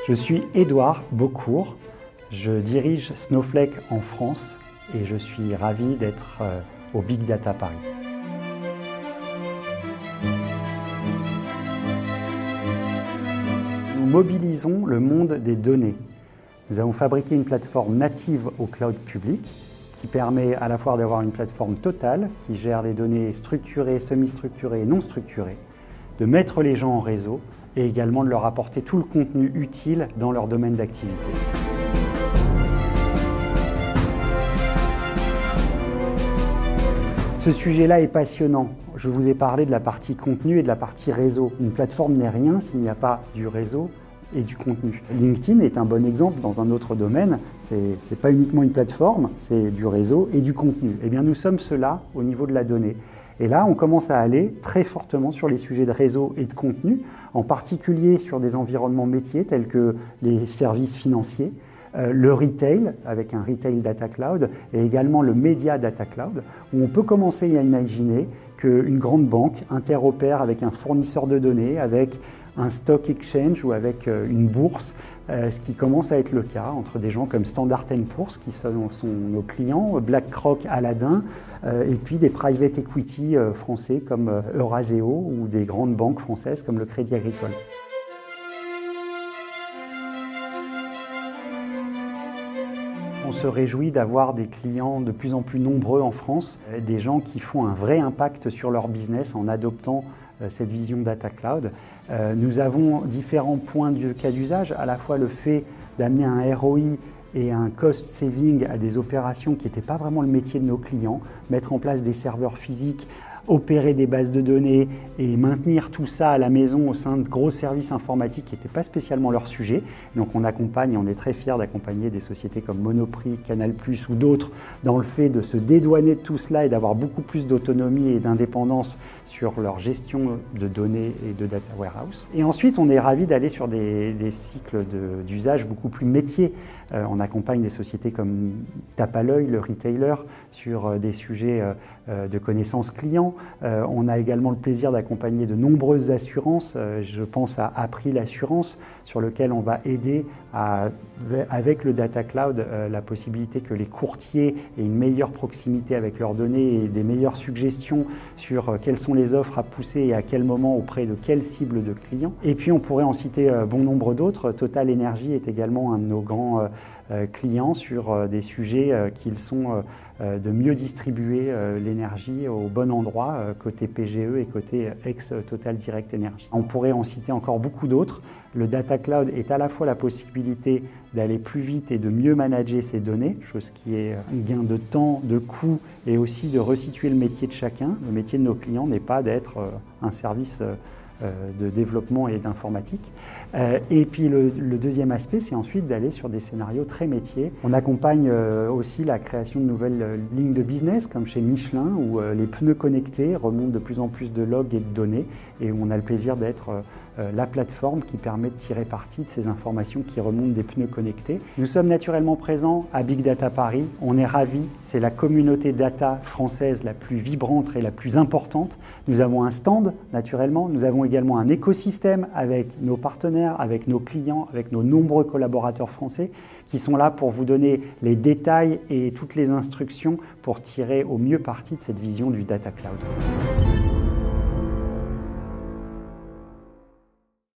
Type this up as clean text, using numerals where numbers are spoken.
Je suis Édouard Beaucourt, je dirige Snowflake en France et je suis ravi d'être au Big Data Paris. Nous mobilisons le monde des données. Nous avons fabriqué une plateforme native au cloud public qui permet à la fois d'avoir une plateforme totale qui gère les données structurées, semi-structurées et non structurées, de mettre les gens en réseau et également de leur apporter tout le contenu utile dans leur domaine d'activité. Ce sujet-là est passionnant. Je vous ai parlé de la partie contenu et de la partie réseau. Une plateforme n'est rien s'il n'y a pas du réseau et du contenu. LinkedIn est un bon exemple dans un autre domaine. Ce n'est pas uniquement une plateforme, c'est du réseau et du contenu. Eh bien, nous sommes cela au niveau de la donnée. Et là, on commence à aller très fortement sur les sujets de réseau et de contenu, en particulier sur des environnements métiers tels que les services financiers, le retail, avec un Retail Data Cloud, et également le Media Data Cloud, où on peut commencer à imaginer qu'une grande banque interopère avec un fournisseur de données, avec un stock exchange ou avec une bourse, ce qui commence à être le cas entre des gens comme Standard & Poor's, qui sont nos clients, BlackRock, Aladdin, et puis des private equity français comme Eurazeo ou des grandes banques françaises comme le Crédit Agricole. On se réjouit d'avoir des clients de plus en plus nombreux en France, des gens qui font un vrai impact sur leur business en adoptant cette vision Data Cloud. Nous avons différents points de cas d'usage, à la fois le fait d'amener un ROI et un cost saving à des opérations qui n'étaient pas vraiment le métier de nos clients, mettre en place des serveurs physiques, opérer des bases de données et maintenir tout ça à la maison au sein de gros services informatiques qui n'étaient pas spécialement leur sujet. Donc on accompagne, on est très fiers d'accompagner des sociétés comme Monoprix, Canal+, ou d'autres dans le fait de se dédouaner de tout cela et d'avoir beaucoup plus d'autonomie et d'indépendance sur leur gestion de données et de data warehouse. Et ensuite, on est ravis d'aller sur des cycles d'usage beaucoup plus métiers. On accompagne des sociétés comme Tape à l'œil, le retailer, sur des sujets de connaissances clients. On a également le plaisir d'accompagner de nombreuses assurances. Je pense à April Assurance, sur lequel on va aider avec le Data Cloud la possibilité que les courtiers aient une meilleure proximité avec leurs données et des meilleures suggestions sur quelles sont les offres à pousser et à quel moment auprès de quelle cible de clients. Et puis on pourrait en citer bon nombre d'autres. Total Energy est également un de nos grands clients sur des sujets qu'ils sont de mieux distribuer l'énergie au bon endroit, côté PGE et côté ex-Total Direct Energy. On pourrait en citer encore beaucoup d'autres. Le Data Cloud est à la fois la possibilité d'aller plus vite et de mieux manager ses données, chose qui est un gain de temps, de coût et aussi de resituer le métier de chacun. Le métier de nos clients n'est pas d'être un service de développement et d'informatique. Et puis le deuxième aspect, c'est ensuite d'aller sur des scénarios très métiers. On accompagne aussi la création de nouvelles lignes de business, comme chez Michelin, où les pneus connectés remontent de plus en plus de logs et de données, et où on a le plaisir d'être la plateforme qui permet de tirer parti de ces informations qui remontent des pneus connectés. Nous sommes naturellement présents à Big Data Paris. On est ravis, c'est la communauté data française la plus vibrante et la plus importante. Nous avons un stand, naturellement. Nous avons également un écosystème avec nos partenaires, avec nos clients, avec nos nombreux collaborateurs français qui sont là pour vous donner les détails et toutes les instructions pour tirer au mieux parti de cette vision du Data Cloud.